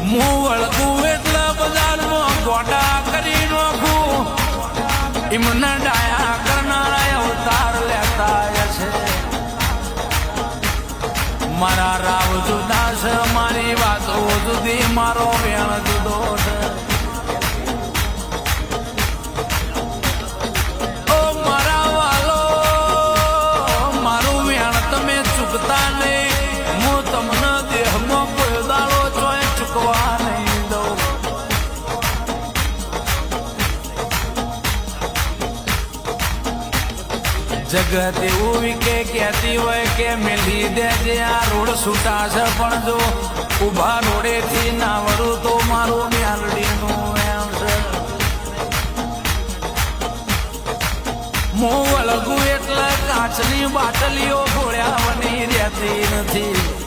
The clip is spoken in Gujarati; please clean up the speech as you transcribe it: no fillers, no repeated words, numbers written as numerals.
હું વળગું એટલે બજારમાં ગોડા કરી નાખું. એમને ડાયા કરનારા અવતાર લેતા છે. મારા રાવ જુદા છે, મારી વાતો જુદી, મારો વેણ જુદો છે. ઓ મારા વાલો, મારું વેણ તમે ચૂકતા નહીં. હું તમને દેહમાં કોઈ દાડો ચોય ચૂકવા નહીં દઉં. જગત એવું વિકે કહેતી હોય કે મેલી દેજે આ રોડ છૂટા છે, પણ જો ઉભા રોડેથી ના વળું તો મારું મ્યાલડીનું એમ છે. હું વળગું એટલે કાચની બાટલીઓ ગોળ્યા બની રહેતી નથી.